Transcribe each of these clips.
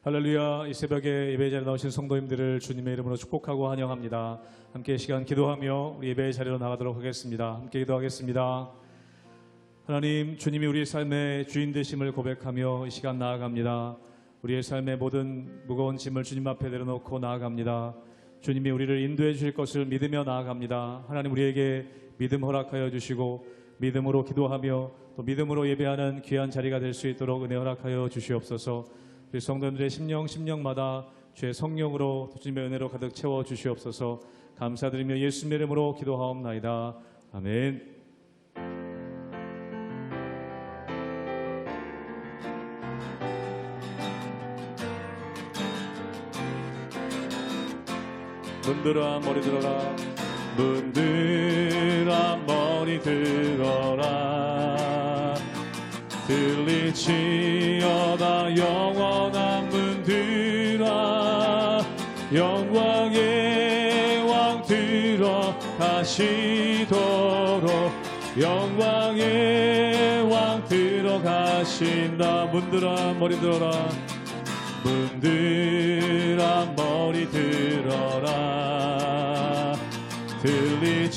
할렐루야. 이 새벽에 예배 자리에 나오신 성도님들을 주님의 이름으로 축복하고 환영합니다. 함께 이 시간 기도하며 우리 예배의 자리로 나가도록 하겠습니다. 함께 기도하겠습니다. 하나님, 주님이 우리 삶의 주인 되심을 고백하며 이 시간 나아갑니다. 우리의 삶의 모든 무거운 짐을 주님 앞에 내려놓고 나아갑니다. 주님이 우리를 인도해 주실 것을 믿으며 나아갑니다. 하나님, 우리에게 믿음 허락하여 주시고 믿음으로 기도하며 또 믿음으로 예배하는 귀한 자리가 될 수 있도록 은혜 허락하여 주시옵소서. 우리 성도님들의 심령마다 주의 성령으로 주님의 은혜로 가득 채워 주시옵소서. 감사드리며 예수님의 이름으로 기도하옵나이다. 아멘. 문들아 머리 들어라, 문들아 머리 들어라. 들리지어다 영원한 문들아, 영광의 왕 들어가시도록, 영광의 왕 들어가신다. 문들아 머리 들어라, 문들아 머리 들어라.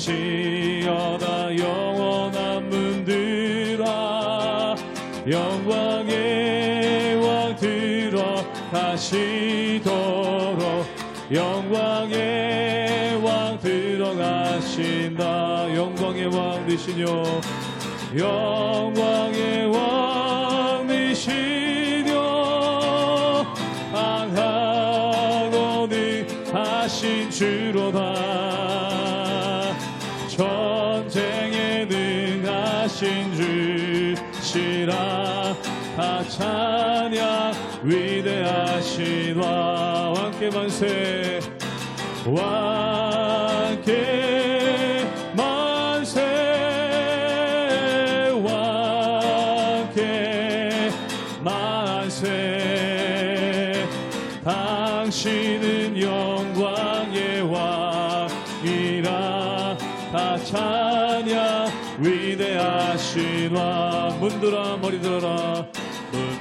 들리지어다 영원한 문들아, 영광의 왕 들어가시도록, 영광의 왕 들어가신다. 영광의 왕 되시뇨, 영광의 왕 되시뇨, 강하고 능하신 주로다. 전쟁에 능하신 주시라. 다 찬양 위대하신 왕. 왕께 만세, 왕께 만세, 왕께 만세. 당신은 영광의 왕이라. 다 찬양 위대하신 왕. 문들아 머리 들어라,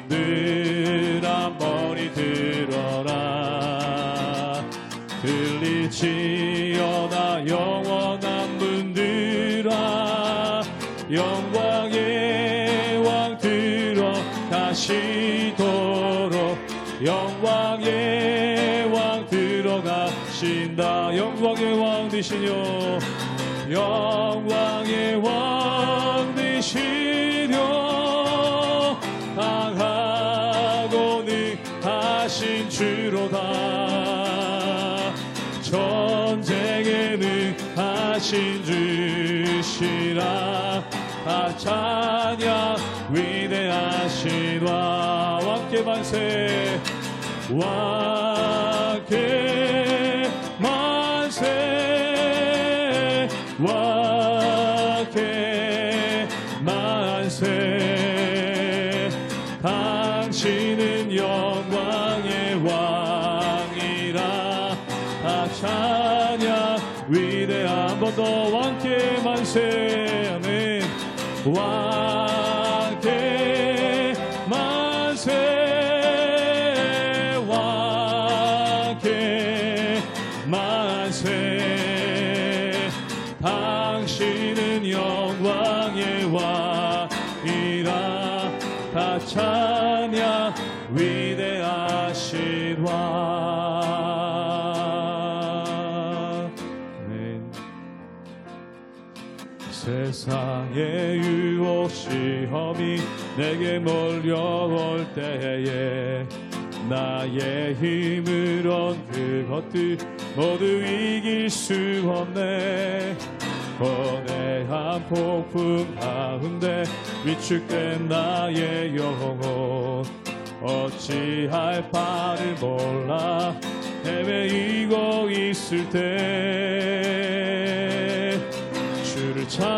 문들아 머리 들어라. 들리지어다 영원한 문들아, 영광의 왕 들어가시도록, 영광의 왕 들어가신다. 영광의 왕 되시뇨, 영광의 왕 되시뇨, 강하고 능하신 주로다. 전쟁에 능하신 주시라. 다 찬양 위대하신 왕. 왕께 만세, 왕께 만세, 왕께 만세. 당신은 영광의 왕이라. 다 찬양 위대한. 한 번 더 왕께 만세. 아멘. 왕께 만세, 왕께 만세. 당신은 영광의 왕이라. 다 찬양 위대하신 왕. 아멘. 세상의 유혹 시험이 내게 몰려올 때에 나의 힘으론 그것들 모두 이길 수 없네. 거대한 폭풍 가운데 위축된 나의 영혼 어찌할 바를 몰라 헤매이고 있을 때 주를 찬양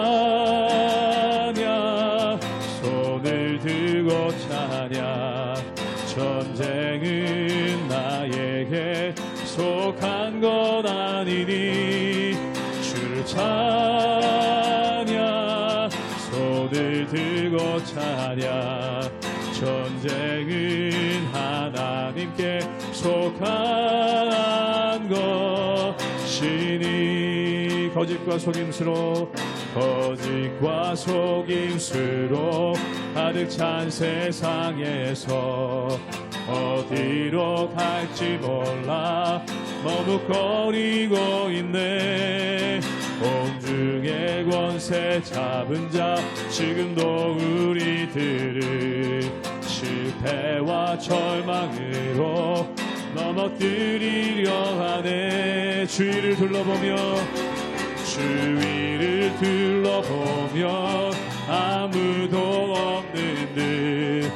손을 들고 찬양. 전쟁은 나에게 속한 것 아니니 찬양 손을 들고 찬양 전쟁은 하나님께 속한 것이니 거짓과 속임수로 가득 찬 세상에서 어디로 갈지 몰라 머뭇거리고 있네. 공중의 권세 잡은 자 지금도 우리들을 실패와 절망으로 넘어뜨리려 하네. 주위를 둘러보며 아무도 없는 듯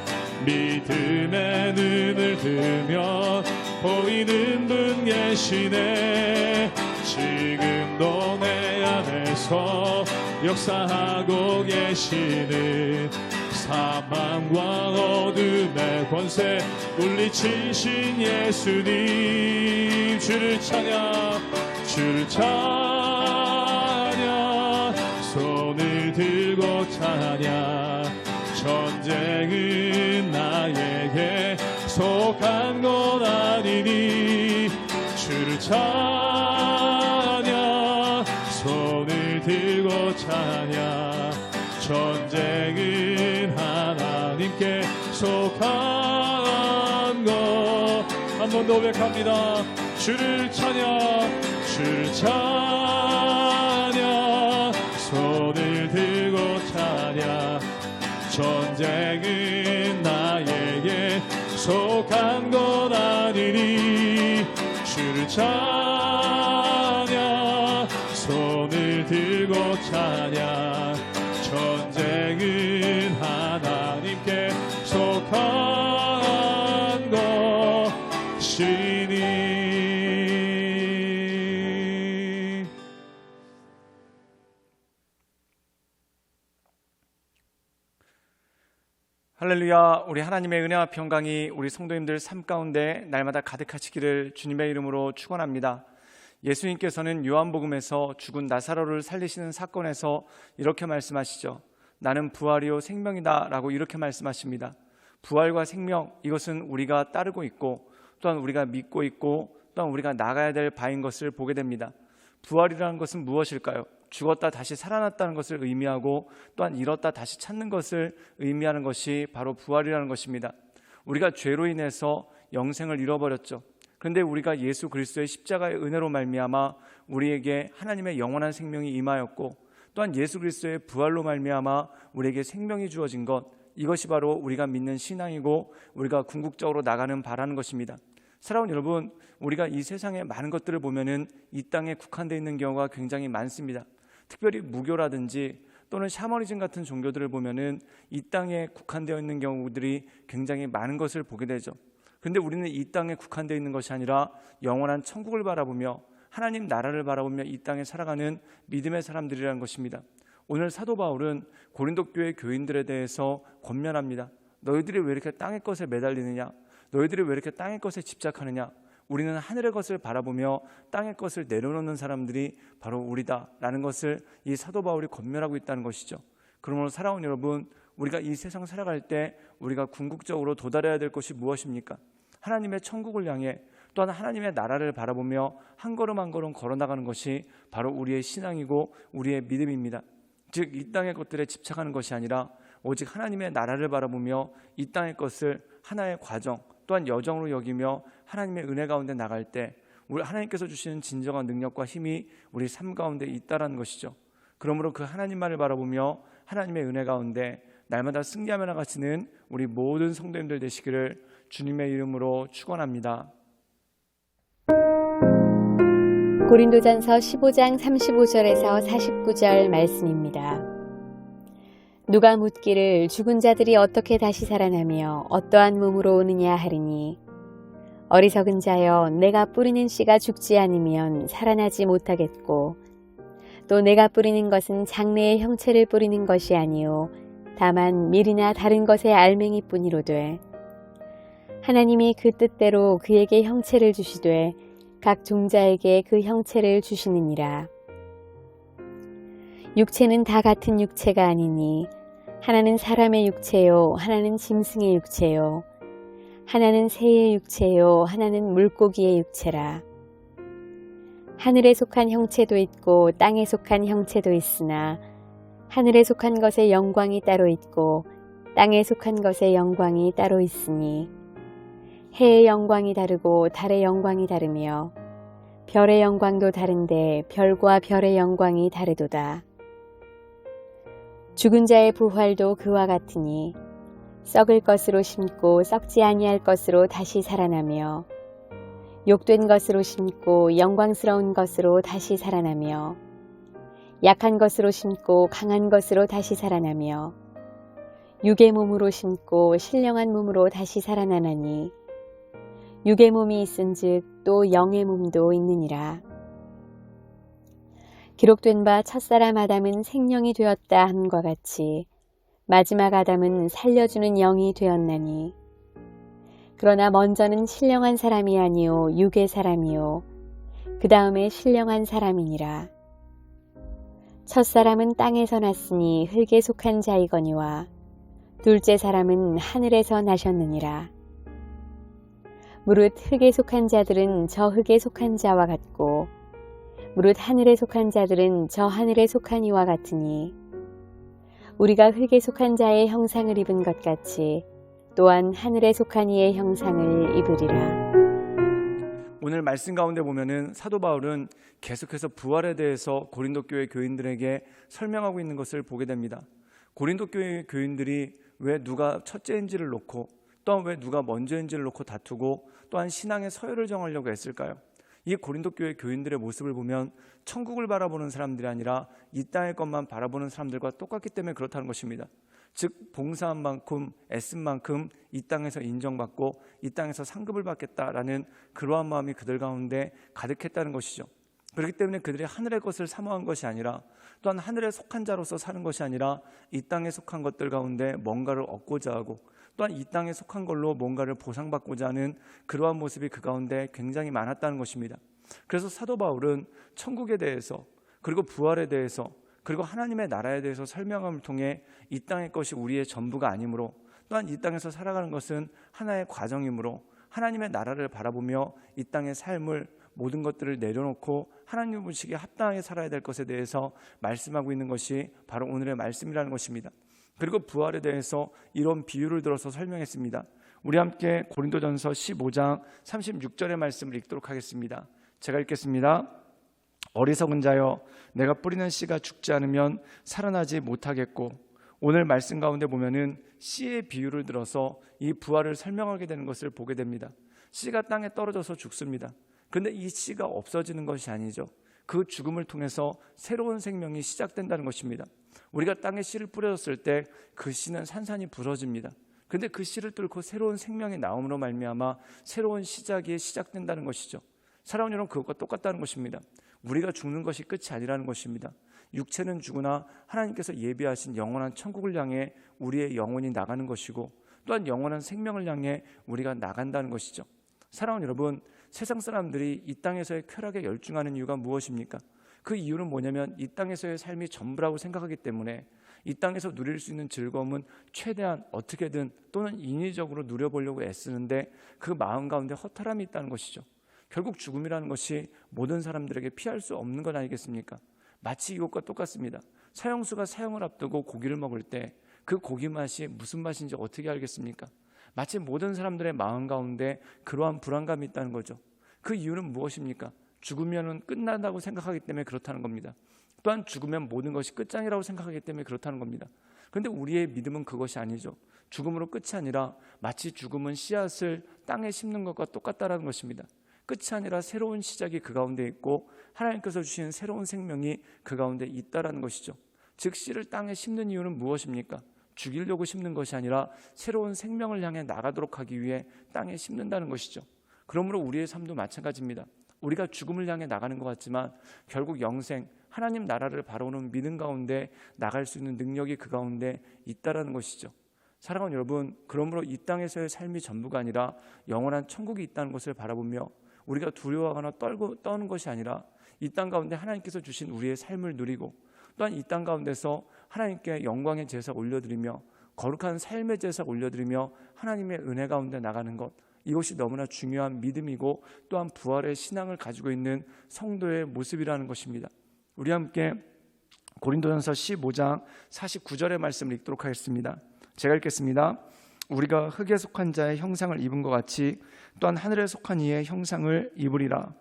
믿음의 눈을 뜨면 보이는 분 계시네. 지금도 내 안에서 역사하고 계시는 사망과 어둠의 권세 물리치신 예수님 주를 찬양 손을 들고 찬양 전쟁은 나에게 속한 것 아니니 주를 찬양 손을 들고 찬양 전쟁은 하나님께 속한 것. 한 번 더 고백합니다. 주를 찬양 손을 들고 찬양 전쟁은 나에게 속한 것 아니니 주를 찬양 손을 들고 찬양 전쟁은 하나님께 속한 것이니. 할렐루야. 우리 하나님의 은혜와 평강이 우리 성도님들 삶 가운데 날마다 가득하시기를 주님의 이름으로 축원합니다. 예수님께서는 요한복음에서 죽은 나사로를 살리시는 사건에서 이렇게 말씀하시죠. 나는 부활이요 생명이다 라고 이렇게 말씀하십니다. 부활과 생명, 이것은 우리가 따르고 있고 또한 우리가 믿고 있고 또한 우리가 나가야 될 바인 것을 보게 됩니다. 부활이라는 것은 무엇일까요? 죽었다 다시 살아났다는 것을 의미하고 또한 잃었다 다시 찾는 것을 의미하는 것이 바로 부활이라는 것입니다. 우리가 죄로 인해서 영생을 잃어버렸죠. 그런데 우리가 예수 그리스도의 십자가의 은혜로 말미암아 우리에게 하나님의 영원한 생명이 임하였고 또한 예수 그리스도의 부활로 말미암아 우리에게 생명이 주어진 것, 이것이 바로 우리가 믿는 신앙이고 우리가 궁극적으로 나가는 바라는 것입니다. 사랑하는 여러분, 우리가 이 세상의 많은 것들을 보면은 이 땅에 국한되어 있는 경우가 굉장히 많습니다. 특별히 무교라든지 또는 샤머니즘 같은 종교들을 보면은 이 땅에 국한되어 있는 경우들이 굉장히 많은 것을 보게 되죠. 그런데 우리는 이 땅에 국한되어 있는 것이 아니라 영원한 천국을 바라보며 하나님 나라를 바라보며 이 땅에 살아가는 믿음의 사람들이라는 것입니다. 오늘 사도 바울은 고린도 교회 교인들에 대해서 권면합니다. 너희들이 왜 이렇게 땅의 것에 매달리느냐? 너희들이 왜 이렇게 땅의 것에 집착하느냐? 우리는 하늘의 것을 바라보며 땅의 것을 내려놓는 사람들이 바로 우리다라는 것을 이 사도 바울이 권면하고 있다는 것이죠. 그러므로 사랑하는 여러분, 우리가 이 세상 살아갈 때 우리가 궁극적으로 도달해야 될 것이 무엇입니까? 하나님의 천국을 향해 또한 하나님의 나라를 바라보며 한 걸음 한 걸음 걸어나가는 것이 바로 우리의 신앙이고 우리의 믿음입니다. 즉 이 땅의 것들에 집착하는 것이 아니라 오직 하나님의 나라를 바라보며 이 땅의 것을 하나의 과정 또한 여정으로 여기며 하나님의 은혜 가운데 나갈 때 우리 하나님께서 주시는 진정한 능력과 힘이 우리 삶 가운데 있다라는 것이죠. 그러므로 그 하나님만을 바라보며 하나님의 은혜 가운데 날마다 승리하며 나가시는 우리 모든 성도님들 되시기를 주님의 이름으로 축원합니다. 고린도전서 15장 35절에서 49절 말씀입니다. 누가 묻기를 죽은 자들이 어떻게 다시 살아나며 어떠한 몸으로 오느냐 하리니 어리석은 자여 내가 뿌리는 씨가 죽지 않으면 살아나지 못하겠고 또 내가 뿌리는 것은 장래의 형체를 뿌리는 것이 아니요 다만 밀이나 다른 것의 알맹이뿐이로되 하나님이 그 뜻대로 그에게 형체를 주시되 각 종자에게 그 형체를 주시느니라. 육체는 다 같은 육체가 아니니 하나는 사람의 육체요, 하나는 짐승의 육체요, 하나는 새의 육체요, 하나는 물고기의 육체라. 하늘에 속한 형체도 있고 땅에 속한 형체도 있으나 하늘에 속한 것의 영광이 따로 있고 땅에 속한 것의 영광이 따로 있으니 해의 영광이 다르고 달의 영광이 다르며 별의 영광도 다른데 별과 별의 영광이 다르도다. 죽은 자의 부활도 그와 같으니 썩을 것으로 심고 썩지 아니할 것으로 다시 살아나며 욕된 것으로 심고 영광스러운 것으로 다시 살아나며 약한 것으로 심고 강한 것으로 다시 살아나며 육의 몸으로 심고 신령한 몸으로 다시 살아나나니 육의 몸이 있은즉 또 영의 몸도 있느니라. 기록된 바 첫사람 아담은 생명이 되었다 함과 같이 마지막 아담은 살려주는 영이 되었나니 그러나 먼저는 신령한 사람이 아니요 육의 사람이요 그 다음에 신령한 사람이니라. 첫사람은 땅에서 났으니 흙에 속한 자이거니와 둘째 사람은 하늘에서 나셨느니라. 무릇 흙에 속한 자들은 저 흙에 속한 자와 같고 무릇 하늘에 속한 자들은 저 하늘에 속한 이와 같으니 우리가 흙에 속한 자의 형상을 입은 것 같이 또한 하늘에 속한 이의 형상을 입으리라. 오늘 말씀 가운데 보면은 사도 바울은 계속해서 부활에 대해서 고린도 교회 교인들에게 설명하고 있는 것을 보게 됩니다. 고린도 교회 교인들이 왜 누가 첫째인지를 놓고 또한 왜 누가 먼저인지를 놓고 다투고 또한 신앙의 서열을 정하려고 했을까요? 이 고린도 교회 교인들의 모습을 보면 천국을 바라보는 사람들이 아니라 이 땅의 것만 바라보는 사람들과 똑같기 때문에 그렇다는 것입니다. 즉 봉사한 만큼 애쓴 만큼 이 땅에서 인정받고 이 땅에서 상급을 받겠다라는 그러한 마음이 그들 가운데 가득했다는 것이죠. 그렇기 때문에 그들이 하늘의 것을 사모한 것이 아니라 또한 하늘에 속한 자로서 사는 것이 아니라 이 땅에 속한 것들 가운데 뭔가를 얻고자 하고 또한 이 땅에 속한 걸로 뭔가를 보상받고자 하는 그러한 모습이 그 가운데 굉장히 많았다는 것입니다. 그래서 사도 바울은 천국에 대해서 그리고 부활에 대해서 그리고 하나님의 나라에 대해서 설명함을 통해 이 땅의 것이 우리의 전부가 아니므로 또한 이 땅에서 살아가는 것은 하나의 과정이므로 하나님의 나라를 바라보며 이 땅의 삶을 모든 것들을 내려놓고 하나님 보시기에 합당하게 살아야 될 것에 대해서 말씀하고 있는 것이 바로 오늘의 말씀이라는 것입니다. 그리고 부활에 대해서 이런 비유를 들어서 설명했습니다. 우리 함께 고린도전서 15장 36절의 말씀을 읽도록 하겠습니다. 제가 읽겠습니다. 어리석은 자여 내가 뿌리는 씨가 죽지 않으면 살아나지 못하겠고, 오늘 말씀 가운데 보면은 씨의 비유를 들어서 이 부활을 설명하게 되는 것을 보게 됩니다. 씨가 땅에 떨어져서 죽습니다. 그런데 이 씨가 없어지는 것이 아니죠. 그 죽음을 통해서 새로운 생명이 시작된다는 것입니다. 우리가 땅에 씨를 뿌려졌을 때 그 씨는 산산이 부러집니다. 그런데 그 씨를 뚫고 새로운 생명이 나옴으로 말미암아 새로운 시작이 시작된다는 것이죠. 사랑하는 여러분, 그것과 똑같다는 것입니다. 우리가 죽는 것이 끝이 아니라는 것입니다. 육체는 죽으나 하나님께서 예비하신 영원한 천국을 향해 우리의 영혼이 나가는 것이고 또한 영원한 생명을 향해 우리가 나간다는 것이죠. 사랑하는 여러분, 세상 사람들이 이 땅에서의 쾌락에 열중하는 이유가 무엇입니까? 그 이유는 뭐냐면 이 땅에서의 삶이 전부라고 생각하기 때문에 이 땅에서 누릴 수 있는 즐거움은 최대한 어떻게든 또는 인위적으로 누려보려고 애쓰는데 그 마음 가운데 허탈함이 있다는 것이죠. 결국 죽음이라는 것이 모든 사람들에게 피할 수 없는 것 아니겠습니까? 마치 이것과 똑같습니다. 사형수가 사형을 앞두고 고기를 먹을 때 그 고기 맛이 무슨 맛인지 어떻게 알겠습니까? 마치 모든 사람들의 마음 가운데 그러한 불안감이 있다는 거죠. 그 이유는 무엇입니까? 죽으면 끝난다고 생각하기 때문에 그렇다는 겁니다. 또한 죽으면 모든 것이 끝장이라고 생각하기 때문에 그렇다는 겁니다. 그런데 우리의 믿음은 그것이 아니죠. 죽음으로 끝이 아니라 마치 죽음은 씨앗을 땅에 심는 것과 똑같다는 것입니다. 끝이 아니라 새로운 시작이 그 가운데 있고 하나님께서 주신 새로운 생명이 그 가운데 있다라는 것이죠. 즉 씨를 땅에 심는 이유는 무엇입니까? 죽이려고 심는 것이 아니라 새로운 생명을 향해 나가도록 하기 위해 땅에 심는다는 것이죠. 그러므로 우리의 삶도 마찬가지입니다. 우리가 죽음을 향해 나가는 것 같지만 결국 영생, 하나님 나라를 바라보는 믿음 가운데 나갈 수 있는 능력이 그 가운데 있다라는 것이죠. 사랑하는 여러분, 그러므로 이 땅에서의 삶이 전부가 아니라 영원한 천국이 있다는 것을 바라보며 우리가 두려워하거나 떠는 것이 아니라 이 땅 가운데 하나님께서 주신 우리의 삶을 누리고 또한 이 땅 가운데서 하나님께 영광의 제사 올려드리며 거룩한 삶의 제사 올려드리며 하나님의 은혜 가운데 나가는 것, 이것이 너무나 중요한 믿음이고 또한 부활의 신앙을 가지고 있는 성도의 모습이라는 것입니다. 우리 함께 고린도전서 15장 49절의 말씀을 읽도록 하겠습니다. 제가 읽겠습니다. 우리가 흙에 속한 자의 형상을 입은 것 같이 또한 하늘에 속한 이의 형상을 입으리라.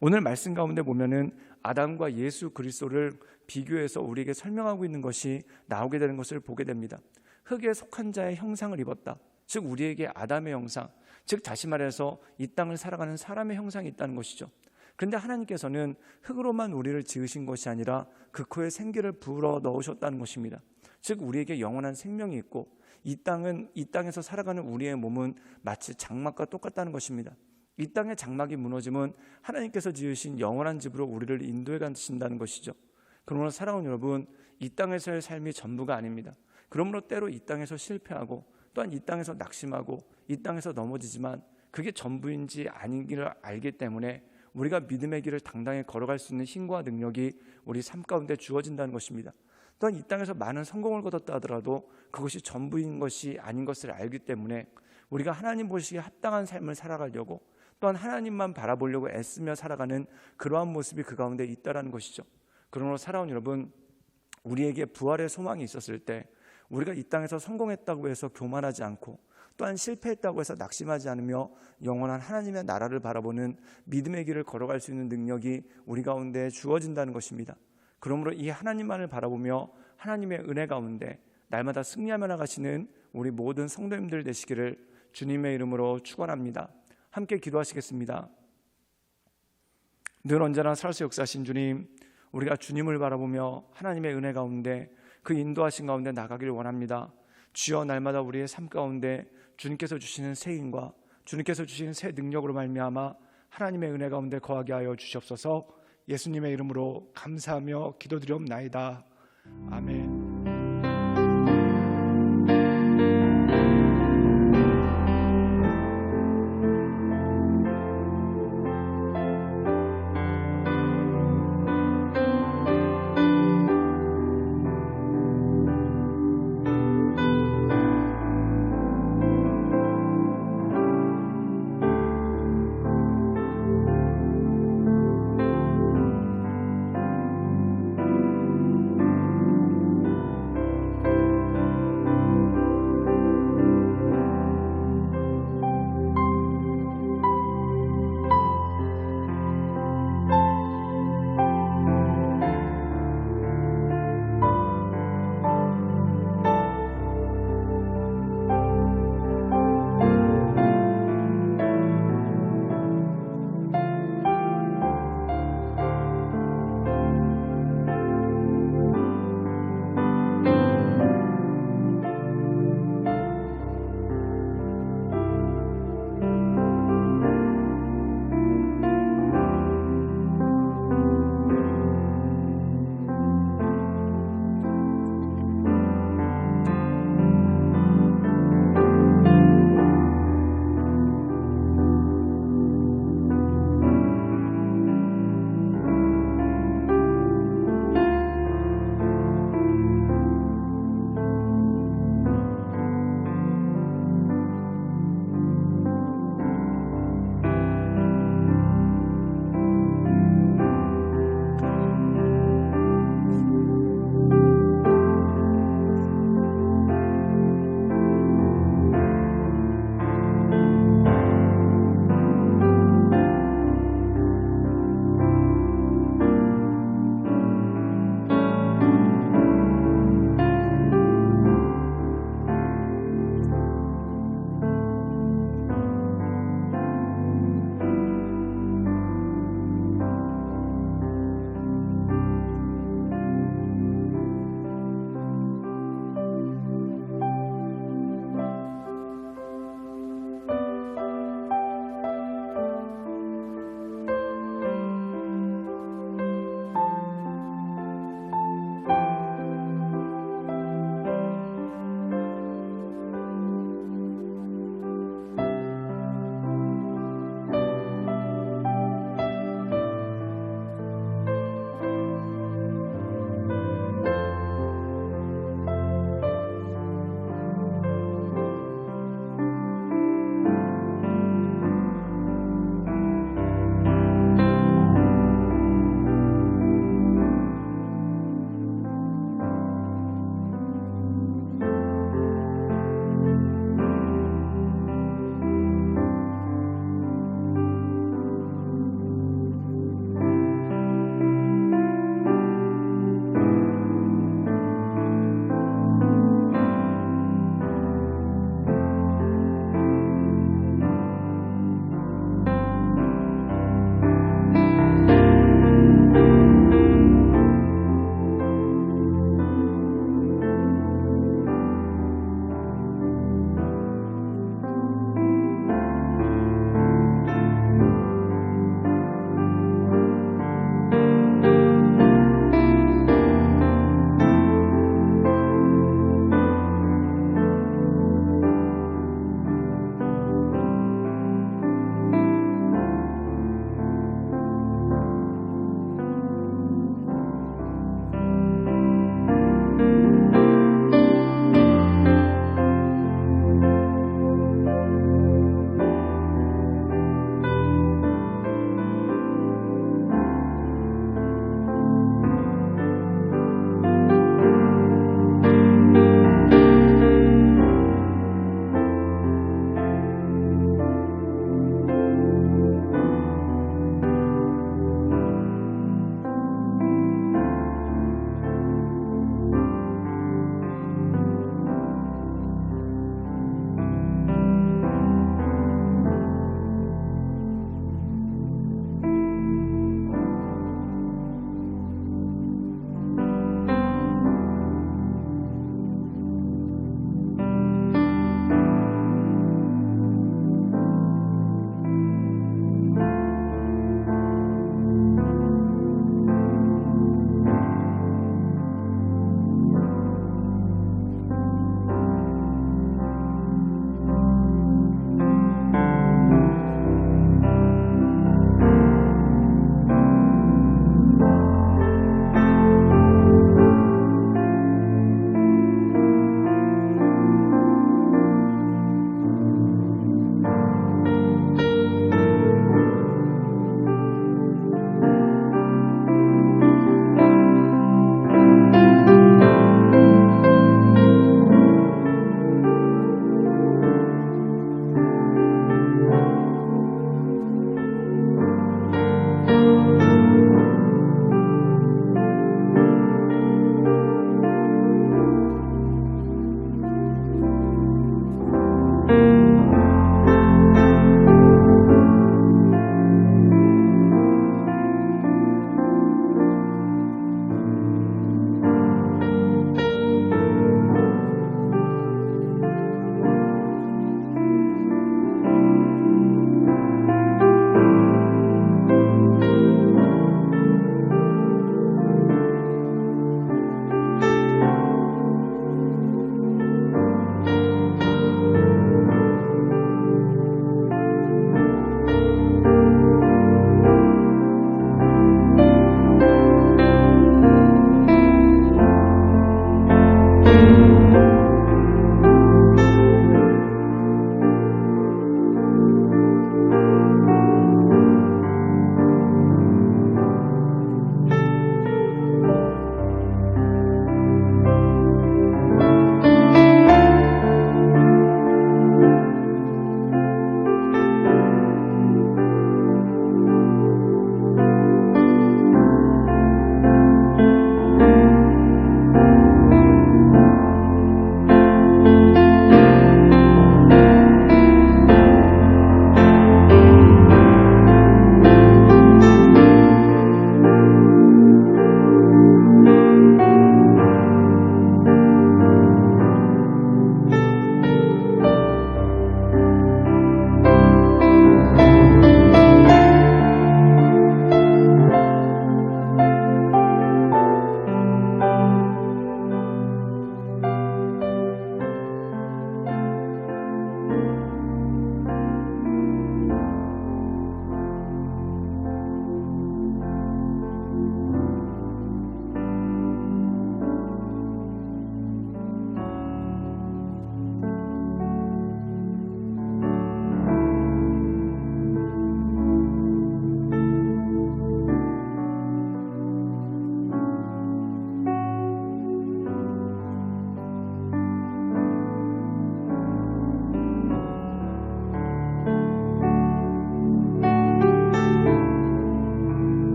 오늘 말씀 가운데 보면은 아담과 예수 그리스도를 비교해서 우리에게 설명하고 있는 것이 나오게 되는 것을 보게 됩니다. 흙에 속한 자의 형상을 입었다. 즉 우리에게 아담의 형상, 즉 다시 말해서 이 땅을 살아가는 사람의 형상이 있다는 것이죠. 그런데 하나님께서는 흙으로만 우리를 지으신 것이 아니라 그 코에 생기를 불어 넣으셨다는 것입니다. 즉 우리에게 영원한 생명이 있고 이 땅에서 살아가는 우리의 몸은 마치 장막과 똑같다는 것입니다. 이 땅의 장막이 무너지면 하나님께서 지으신 영원한 집으로 우리를 인도해 가신다는 것이죠. 그러므로 사랑하는 여러분, 이 땅에서의 삶이 전부가 아닙니다. 그러므로 때로 이 땅에서 실패하고 또한 이 땅에서 낙심하고 이 땅에서 넘어지지만 그게 전부인지 아닌지를 알기 때문에 우리가 믿음의 길을 당당히 걸어갈 수 있는 힘과 능력이 우리 삶 가운데 주어진다는 것입니다. 또한 이 땅에서 많은 성공을 거뒀다 하더라도 그것이 전부인 것이 아닌 것을 알기 때문에 우리가 하나님 보시기에 합당한 삶을 살아가려고 또한 하나님만 바라보려고 애쓰며 살아가는 그러한 모습이 그 가운데 있다는 것이죠. 그러므로 사랑하는 여러분, 우리에게 부활의 소망이 있었을 때 우리가 이 땅에서 성공했다고 해서 교만하지 않고 또한 실패했다고 해서 낙심하지 않으며 영원한 하나님의 나라를 바라보는 믿음의 길을 걸어갈 수 있는 능력이 우리 가운데 주어진다는 것입니다. 그러므로 이 하나님만을 바라보며 하나님의 은혜 가운데 날마다 승리하며 나가시는 우리 모든 성도님들 되시기를 주님의 이름으로 축원합니다. 함께 기도하시겠습니다. 늘 언제나 살아서 역사하신 주님, 우리가 주님을 바라보며 하나님의 은혜 가운데 그 인도하신 가운데 나가기를 원합니다. 주여, 날마다 우리의 삶 가운데 주님께서 주시는 새 힘과 주님께서 주시는 새 능력으로 말미암아 하나님의 은혜 가운데 거하게 하여 주시옵소서. 예수님의 이름으로 감사하며 기도드리옵나이다. 아멘.